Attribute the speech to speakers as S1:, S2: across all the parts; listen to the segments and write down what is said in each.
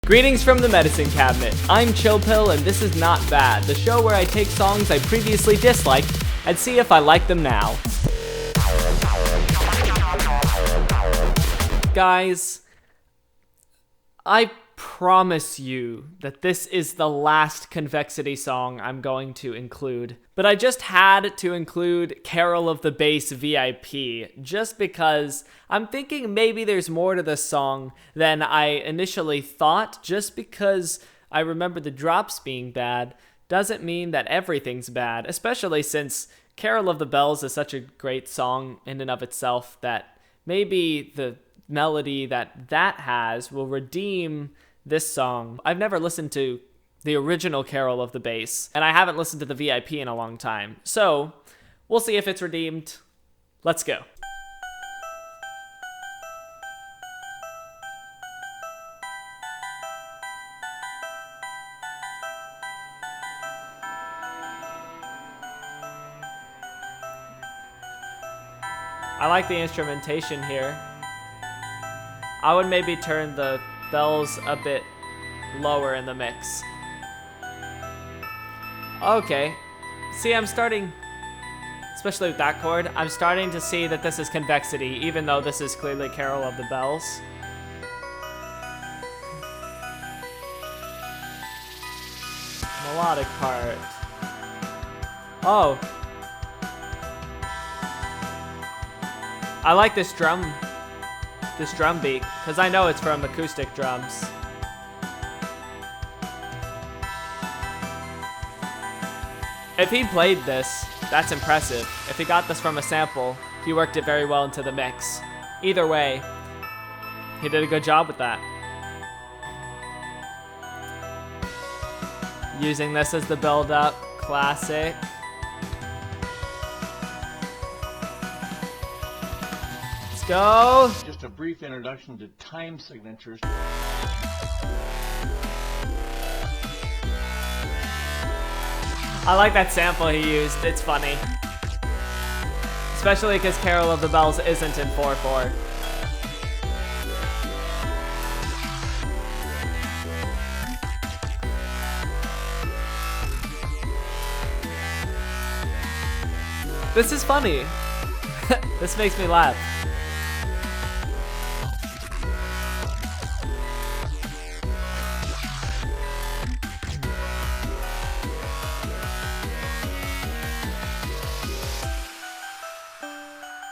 S1: Greetings from the Medicine Cabinet. I'm Chill Pill, and this is Not Bad, the show where I take songs I previously disliked and see if I like them now. Guys, I promise you that this is the last Convexity song I'm going to include, but I just had to include Carol of the Bass VIP just because I'm thinking maybe there's more to this song than I initially thought. Just because I remember the drops being bad doesn't mean that everything's bad, especially since Carol of the Bells is such a great song in and of itself that maybe the melody that has will redeem this song. I've never listened to the original Carol of the Bass, and I haven't listened to the VIP in a long time. So, we'll see if it's redeemed. Let's go. I like the instrumentation here. I would maybe turn the bells a bit lower in the mix. Okay. See, I'm starting, especially with that chord, I'm starting to see that this is Convexity, even though this is clearly Carol of the Bells. Melodic part. Oh. I like this drum beat, because I know it's from acoustic drums. If he played this, that's impressive. If he got this from a sample, he worked it very well into the mix. Either way, he did a good job with that. Using this as the build-up, classic. Go.
S2: Just a brief introduction to time signatures.
S1: I like that sample he used. It's funny. Especially because Carol of the Bells isn't in 4/4. This is funny. This makes me laugh.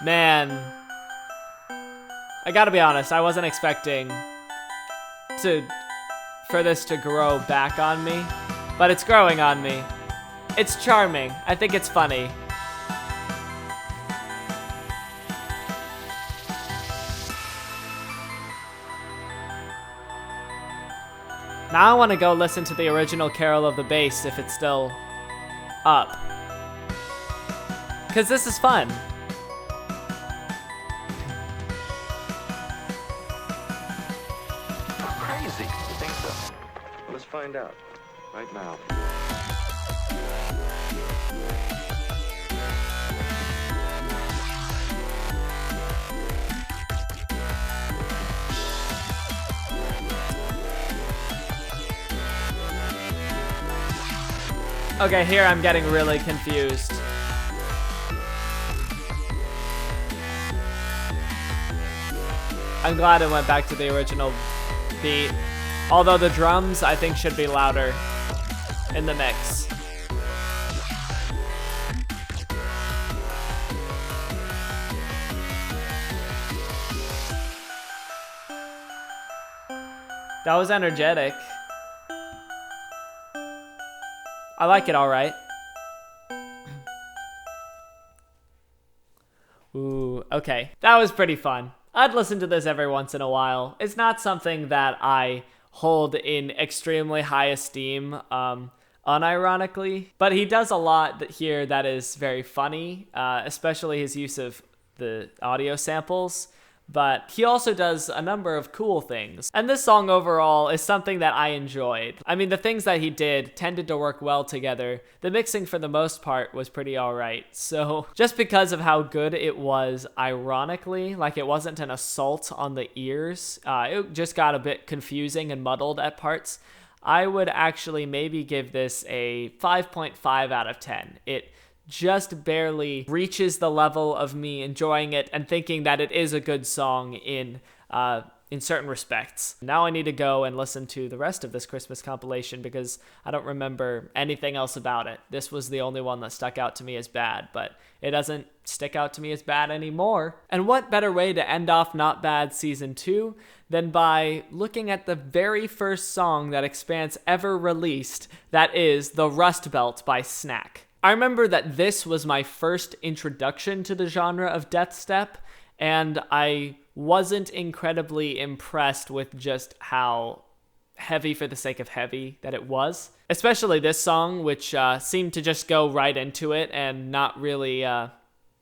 S1: Man, I gotta be honest, I wasn't expecting for this to grow back on me, but it's growing on me. It's charming. I think it's funny. Now I want to go listen to the original Carol of the Bass if it's still up. 'Cause this is fun.
S3: Crazy. You think so? Let's find out. Right now.
S1: Okay, here I'm getting really confused. I'm glad it went back to the original beat. Although the drums, I think, should be louder in the mix. That was energetic. I like it all right. Ooh, okay. That was pretty fun. I'd listen to this every once in a while. It's not something that I hold in extremely high esteem, unironically. But he does a lot here that is very funny, especially his use of the audio samples. but he also does a number of cool things. And this song overall is something that I enjoyed. I mean, the things that he did tended to work well together. The mixing for the most part was pretty alright. So just because of how good it was, ironically, like it wasn't an assault on the ears, it just got a bit confusing and muddled at parts. I would actually maybe give this a 5.5 out of 10. It just barely reaches the level of me enjoying it and thinking that it is a good song in certain respects. Now I need to go and listen to the rest of this Christmas compilation because I don't remember anything else about it. This was the only one that stuck out to me as bad, but it doesn't stick out to me as bad anymore. And what better way to end off Not Bad Season 2 than by looking at the very first song that Expanse ever released, that is The Rust Belt by Snack. I remember that this was my first introduction to the genre of Deathstep, and I wasn't incredibly impressed with just how heavy for the sake of heavy that it was. Especially this song, which seemed to just go right into it and not really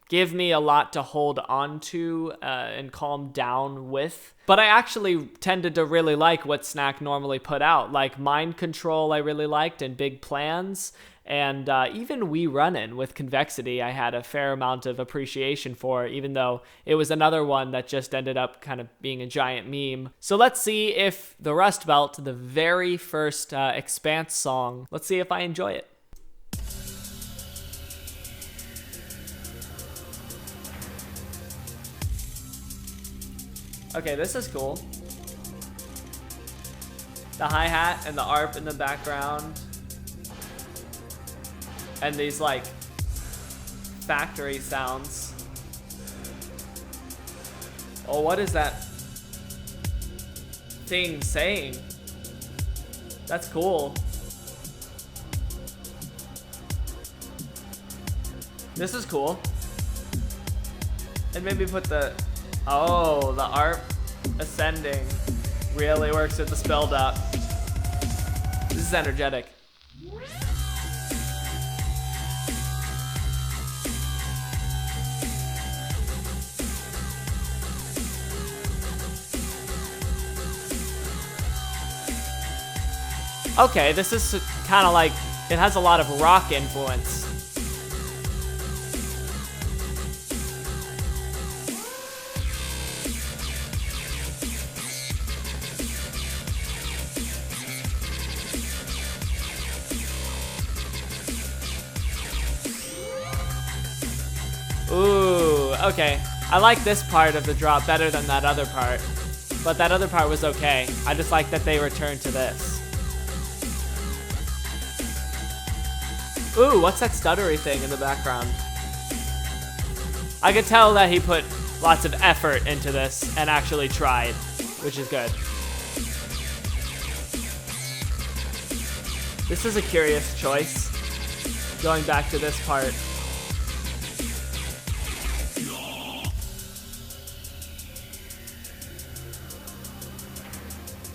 S1: give me a lot to hold on to and calm down with. But I actually tended to really like what Snack normally put out, like Mind Control I really liked, and Big Plans. And even We Runnin' with Convexity, I had a fair amount of appreciation for, even though it was another one that just ended up kind of being a giant meme. So let's see if the Rust Belt, the very first Expanse song, let's see if I enjoy it. Okay, this is cool. The hi-hat and the ARP in the background. And these, like, factory sounds. Oh, what is that thing saying? That's cool. This is cool. And maybe put the... Oh, the ARP ascending really works with the spelled up. This is energetic. Okay, this is kind of like, it has a lot of rock influence. Ooh, okay. I like this part of the drop better than that other part. But that other part was okay. I just like that they returned to this. Ooh, what's that stuttery thing in the background? I could tell that he put lots of effort into this and actually tried, which is good. This is a curious choice, going back to this part.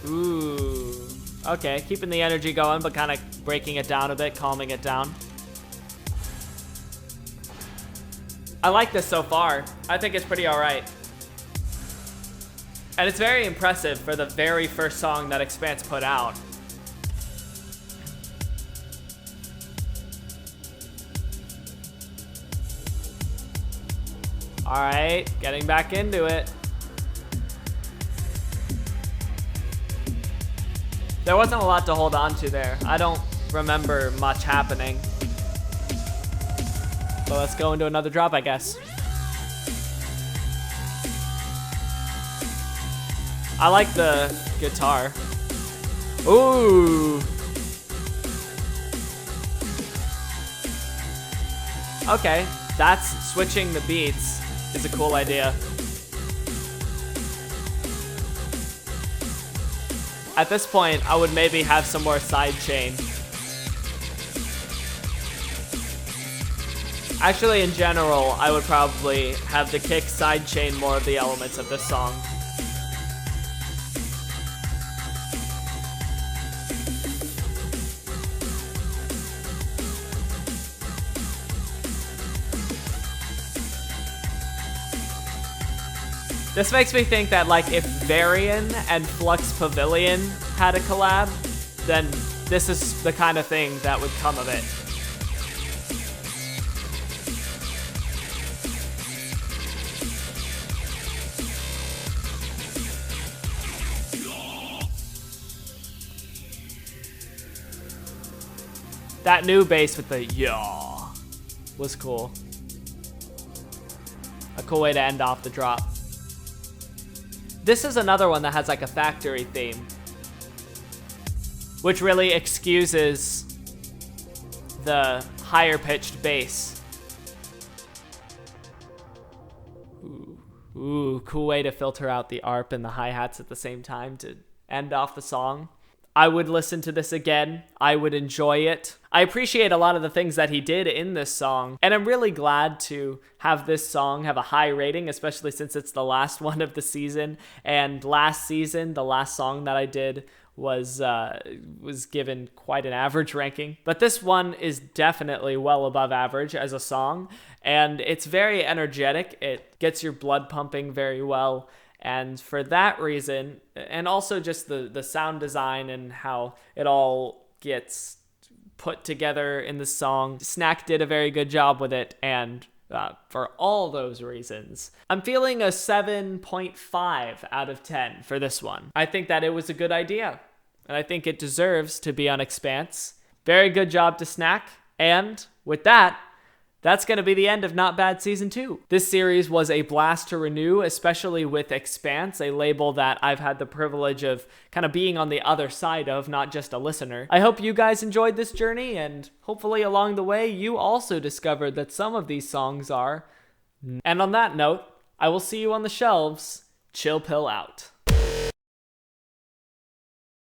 S1: Ooh, okay, keeping the energy going, but kind of breaking it down a bit, calming it down. I like this so far. I think it's pretty alright. And it's very impressive for the very first song that Expanse put out. Alright, getting back into it. There wasn't a lot to hold on to there. I don't remember much happening. But let's go into another drop, I guess. I like the guitar. Ooh. Okay, that's switching the beats is a cool idea. At this point, I would maybe have some more sidechain. Actually, in general, I would probably have the kick sidechain more of the elements of this song. This makes me think that like if Varian and Flux Pavilion had a collab, then this is the kind of thing that would come of it. That new bass with the yaw was cool. A cool way to end off the drop. This is another one that has like a factory theme, which really excuses the higher pitched bass. Ooh, cool way to filter out the ARP and the hi-hats at the same time to end off the song. I would listen to this again. I would enjoy it. I appreciate a lot of the things that he did in this song, and I'm really glad to have this song have a high rating, especially since it's the last one of the season. And last season, the last song that I did was given quite an average ranking. But this one is definitely well above average as a song, and it's very energetic. It gets your blood pumping very well. And for that reason, and also just the sound design and how it all gets put together in the song, Snack did a very good job with it. And for all those reasons, I'm feeling a 7.5 out of 10 for this one. I think that it was a good idea, and I think it deserves to be on Expanse. Very good job to Snack. And with that, that's going to be the end of Not Bad Season 2. This series was a blast to renew, especially with Expanse, a label that I've had the privilege of kind of being on the other side of, not just a listener. I hope you guys enjoyed this journey, and hopefully along the way, you also discovered that some of these songs are. And on that note, I will see you on the shelves. Chill pill out.